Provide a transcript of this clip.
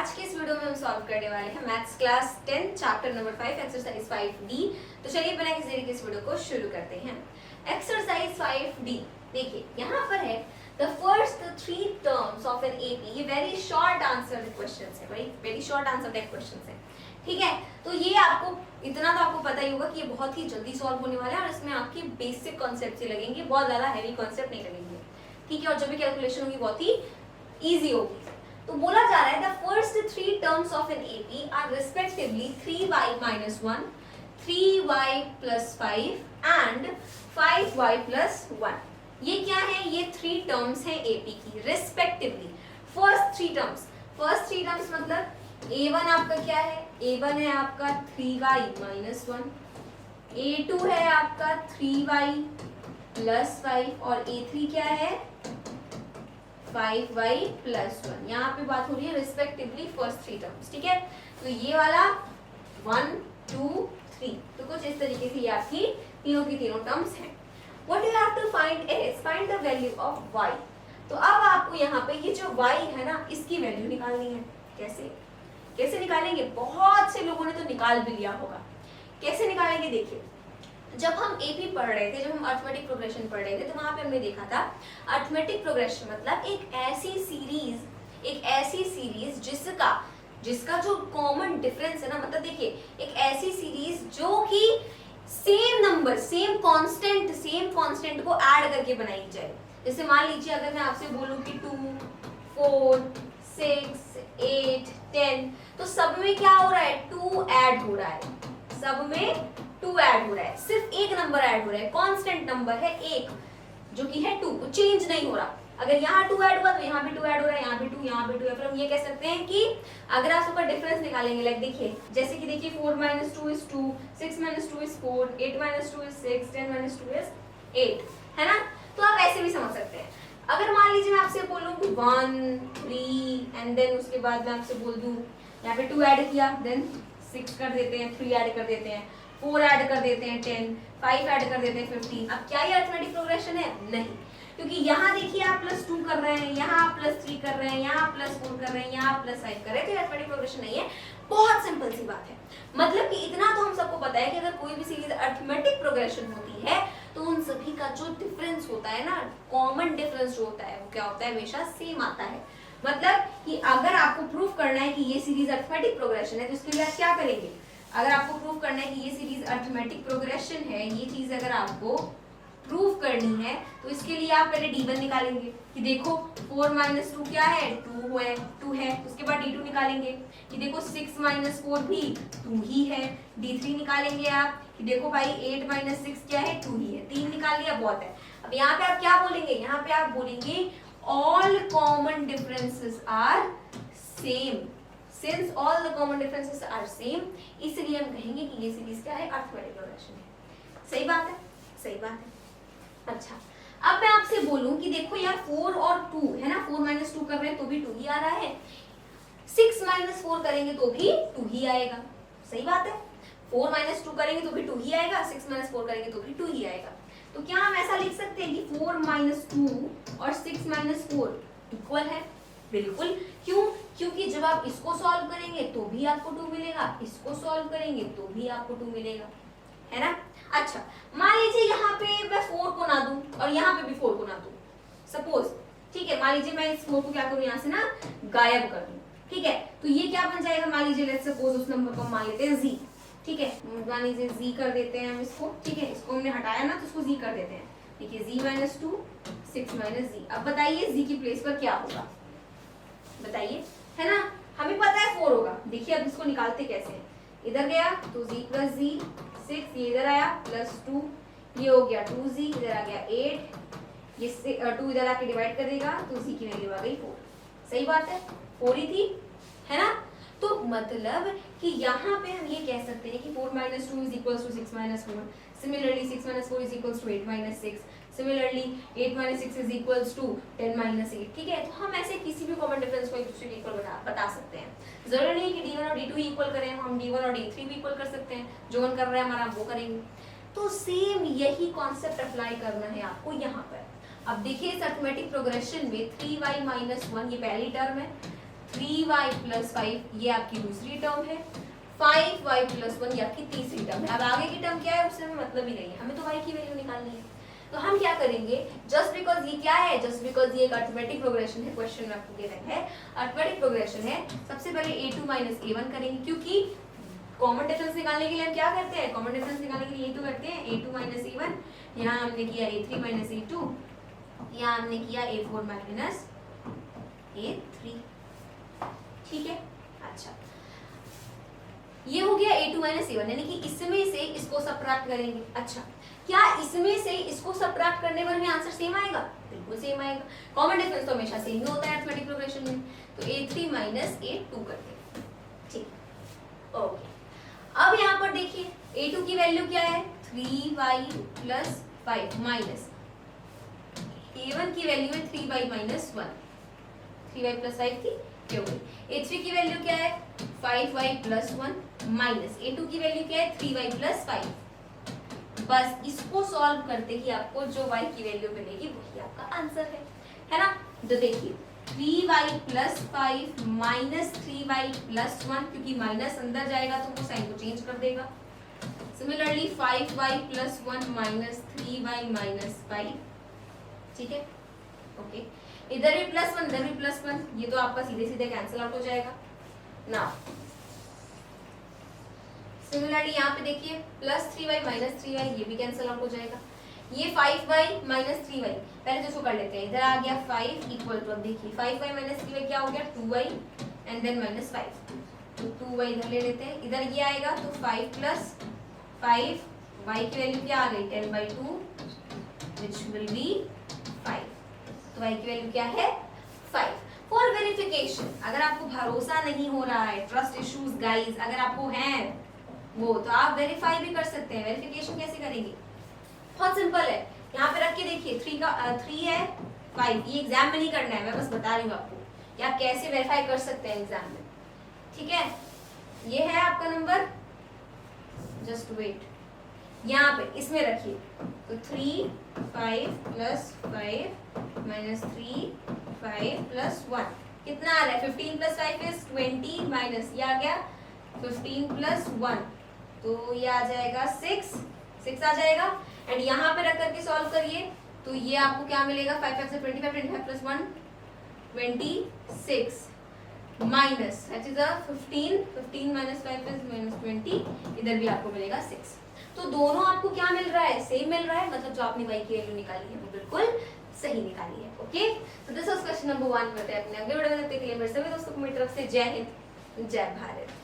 आज के इस वीडियो में हम सॉल्व करने वाले हैं maths class 10 chapter number 5 exercise 5D। तो चलिए बिना किसी देरी के इस वीडियो को शुरू करते हैं। एक्सरसाइज 5D देखिए यहाँ पर है the first 3 terms of an AP. ये वेरी शॉर्ट आंसर क्वेश्चंस है, very short answer that questions है, ठीक है। तो ये आपको इतना तो आपको पता ही होगा कि ये बहुत ही जल्दी सॉल्व होने वाला है और इसमें आपकी बेसिक कॉन्सेप्ट ही लगेंगे, बहुत ज्यादा हैवी कॉन्सेप्ट नहीं लगेंगे, ठीक है। और जो भी कैलकुलेशन होगी बहुत ही इजी होगी। तो बोला जा रहा है the first 3 terms of an AP are respectively 3y minus 1, 3y plus 5 and 5y plus 1। ये क्या है? ये 3 टर्म्स हैं एपी की रिस्पेक्टिवली। फर्स्ट 3 टर्म्स मतलब a1 आपका क्या है? a1 है आपका 3y minus 1, a2 है आपका 3y plus 5 और a3 क्या है? 5y plus 1। यहाँ पे बात हो रही है रिस्पेक्टिवली फर्स्ट 3 टर्म्स, ठीक है। तो ये वाला 1 2 3 तो कुछ इस तरीके से ये आपकी तीनों की तीनों टर्म्स हैं। What you have to find is find the value of y। तो अब आपको यहाँ पे ये जो y है ना, इसकी वैल्यू निकालनी है। कैसे निकालेंगे? बहुत से लोगों ने तो निकाल भी लिया होगा। कैसे निकालेंगे देखिए, जब हम एपी पढ़ रहे थे, जब हम अर्थमेटिक प्रोग्रेशन पढ़ रहे थे, तो वहां पे हमने देखा था अर्थमेटिक प्रोग्रेशन मतलब एक ऐसी सीरीज जिसका जो कॉमन डिफरेंस है ना, मतलब देखिए एक ऐसी सीरीज जो कि सेम नंबर सेम कांस्टेंट को ऐड करके बनाई जाए। जैसे मान लीजिए अगर मैं आपसे बोलूं कि 2 4 6 8 10 तो सब में क्या हो रहा है? 2 ऐड हो रहा है, सब में 2 ऐड हो रहा है, सिर्फ एक नंबर ऐड हो रहा है, कांस्टेंट नंबर है एक जो कि है 2, वो चेंज नहीं हो रहा। अगर यहाँ 2 ऐड हुआ तो यहाँ भी 2 ऐड हो रहा है, यहाँ भी 2, यहाँ भी 2 है। फिर हम ये कह सकते हैं कि अगर आप उसका डिफरेंस निकालेंगे, लाइक देखिए जैसे कि देखिए 4 - 2 is 2, 6 - 2 is 4, 8 - 2 is 6, 10 - 2 is 8, है ना। तो आप ऐसे भी समझ सकते हैं। अगर मान लीजिए मैं आपसे बोलूँ कि 1 3 एंड देन उसके बाद मैं आपसे बोल दूँ यहाँ पे 2 ऐड किया, देन 6 कर देते हैं, 3 ऐड कर देते हैं, 4 ऐड कर देते हैं 10, 5 ऐड कर देते हैं 15। अब क्या ये अर्थमेटिक प्रोग्रेशन है? नहीं, क्योंकि यहाँ देखिए आप +2 कर रहे हैं, यहाँ आप +3 कर रहे हैं, यहाँ +4 कर रहे हैं, यहाँ +5 कर रहे हैं, तो ये अर्थमेटिक प्रोग्रेशन नहीं है। बहुत सिंपल सी बात है। मतलब कि इतना तो हम सबको पता है कि अगर कोई भी सीरीज अर्थमेटिक प्रोग्रेशन होती है तो उन सभी का जो डिफरेंस होता है ना, कॉमन डिफरेंस जो होता है वो क्या होता है? हमेशा सेम आता है। मतलब कि अगर आपको प्रूफ करना है कि ये सीरीज अर्थमेटिक प्रोग्रेशन है तो इसके लिए आप क्या करेंगे? अगर आपको प्रूफ करना है कि ये सीरीज अर्थमेटिक प्रोग्रेशन है, ये चीज अगर आपको प्रूफ करनी है तो इसके लिए आप पहले d1 निकालेंगे कि देखो 4 - 2 क्या है? 2 है। उसके बाद d2 निकालेंगे कि देखो 6 - 4 भी 2 ही है। d3 निकालेंगे आप कि देखो भाई 8 - 6 क्या है? 2 ही है। 3 निकाल लिया, बहुत है। अब यहाँ पे आप क्या बोलेंगे? यहाँ पे आप बोलेंगे all common differences are same। Since all the common differences are same, इसलिए हम कहेंगे कि ये सीरीज क्या है? अर्थमेटिक प्रोग्रेशन है। सही बात है, सही बात है। अच्छा, अब मैं आपसे बोलूं कि देखो यार 4 और 2 है ना, 4 - 2 कर रहे हैं तो भी 2 ही आ रहा है, 6 - 4 करेंगे तो भी 2 ही आएगा। सही बात है, 4 - 2 करेंगे तो भी 2 ही आएगा, 6 - 4 करेंगे तो भी 2 ही आएगा। तो क्या हम ऐसा लिख सकते हैं कि 4 - 2 और 6 - 4 इक्वल है? बिल्कुल। क्यों? क्योंकि जब आप इसको सॉल्व करेंगे तो भी आपको 2 मिलेगा, इसको सॉल्व करेंगे तो भी आपको 2 मिलेगा, है ना। अच्छा, मान लीजिए यहाँ पे मैं 4 को ना दूं और यहाँ पे भी 4 को ना दूं, सपोज, ठीक है। मान लीजिए मैं इस 4 को क्या करूं, यहाँ से ना गायब कर दूं, ठीक है। तो ये क्या बन जाएगा? मान लीजिए लेट्स सपोज उस नंबर को मान लेते हैं z, ठीक है। मान लीजिए z कर देते हैं हम इसको, ठीक है। इसको हमने हटाया ना तो इसको z कर देते हैं, देखिए z - 2 6 - z। अब बताइए z की प्लेस पर क्या होगा? बताइए, है ना। हमें पता है 4 होगा। देखिए अब इसको निकालते कैसे हैं? इधर गया तो z + z 6, ये इधर आया +2, ये हो गया 2z, इधर आ गया 8, ये 2 इधर आके डिवाइड कर देगा तो z की वैल्यू आ गई 4। सही बात है, 4 ही थी, है ना। तो मतलब कि यहाँ पे हम ये कह सकते हैं कि 4 - 2 is equals to 6 - 4, similarly 6 - 4 is equals to 8 - 6, similarly 8 - 6 is equals to 10 - 8, ठीक है। तो हम ऐसे किसी भी कॉमन डिफरेंस को एक दूसरे के इक्वल बता सकते हैं। जरूरी नहीं कि d1 और d2 इक्वल करें, हम d1 और d3 भी इक्वल कर सकते हैं, जो वन कर रहा है हमारा वो करेंगे। तो सेम यही कॉन्सेप्ट अप्लाई करना है आपको यहाँ पर। अब देखिए इस अर्थमेटिक प्रोग्रेशन में 3y - 1 ये पहली टर्म है, 3y प्लस 5 ये आपकी दूसरी टर्म है, 5y प्लस 1 ये आपकी तीसरी टर्म है। अब आगे की टर्म क्या है उससे हमें मतलब ही नहीं है, हमें तो y की वैल्यू निकालनी है। तो हम क्या करेंगे, जस्ट बिकॉज ये क्या है, जस्ट बिकॉज ये एक अर्थमेटिक प्रोग्रेशन है, क्वेश्चन में आपको गिवन है अर्थमेटिक प्रोग्रेशन है, सबसे पहले a2 माइनस a1 करेंगे, क्योंकि कॉमन डिफरेंस निकालने के लिए हम क्या करते हैं, कॉमन डिफरेंस निकालने के लिए ये तो करते हैं a2 माइनस a1, यहाँ हमने किया a3 माइनस a2, यहाँ हमने किया a4 माइनस a3, ठीक है। अच्छा ये हो गया a2 माइनस a1, यानी कि इसमें से इसको सबट्रैक्ट करेंगे। अच्छा क्या इसमें से इसको सबट्रैक्ट करने पर भी आंसर सेम आएगा, बिल्कुल सेम आएगा, कॉमन डिफरेंस तो हमेशा सेम ही होता है अरिथमेटिक प्रोग्रेशन में। तो a3 माइनस a2 करते हैं, ठीक ओके। अब यहाँ पर देखिए a2 की वैल्यू क्या है 3y प्लस 5 माइनस a1 की वैल्यू है 3y माइनस 1, 3y प्लस 5 थी ये हो गई। a3 की वैल्यू क्या है 5y प्लस 1 माइनस a2 की वैल्यू क्या है 3y प्लस 5। बस इसको सॉल्व करते ही आपको जो y की वैल्यू मिलेगी वही आपका आंसर है ना। तो देखिए 3y plus 5 minus 3y plus 1, क्योंकि माइनस अंदर जाएगा तो वो साइन को चेंज कर देगा। Similarly 5y plus 1 minus 3y minus 5, ठीक है ओके। इधर भी प्लस 1 इधर भी प्लस 1, ये तो आपका सीधे सीधे कैंसिल आउट हो जाएगा ना। सिमिलरली यहाँ पे देखिए प्लस 3y माइनस 3y ये भी कैंसिल आउट हो जाएगा। ये 5y माइनस 3y पहले तो इसको कर लेते हैं, इधर आ गया 5 इक्वल टू, अब देखिए 5y माइनस 3y क्या हो गया 2y एंड देन माइनस 5, तो 2y इधर ले लेते हैं, इधर ये आएगा तो 5 प्लस 5 y की वैल्यू क्या आ गई 10/2 which will be 5, तो y की वैल्यू क्या है 5। फॉर वेरिफिकेशन, अगर आपको भरोसा नहीं हो रहा है, ट्रस्ट इश्यूज गाइस अगर आपको हैं वो, तो आप वेरीफाई भी कर सकते हैं। वेरिफिकेशन कैसे करेंगे, बहुत सिंपल है, यहाँ पे रख के देखिए 3 है 5, ये एग्जाम में नहीं करना है, मैं बस बता रही हूँ आपको या कैसे वेरीफाई कर सकते हैं एग्जाम में, ठीक है। ये है आपका नंबर, जस्ट वेट, यहाँ पे इसमें रखिए, तो 3 5 प्लस 5 माइनस 3 5 प्लस 1 कितना आ रहा है 15 प्लस 5 इज 20 माइनस ये आ गया 15 प्लस 1, तो ये आ जाएगा 6 आ जाएगा। एंड यहाँ पे रख करके सॉल्व करिए तो ये आपको क्या मिलेगा 5 5 से 25 25 plus 1 26 minus 15 minus 5 is minus 20, इधर भी आपको मिलेगा 6। तो दोनों आपको क्या मिल रहा है सेम मिल रहा है, मतलब जो आपने y की वैल्यू निकाली है वो बिल्कुल सही निकाली है। ओके तो दिस वाज क्वेश्चन नंबर 1। अपने अगले वीडियो में देखते हैं। मेरे सभी दोस्तों को मेरी तरफ से जय हिंद जय भारत।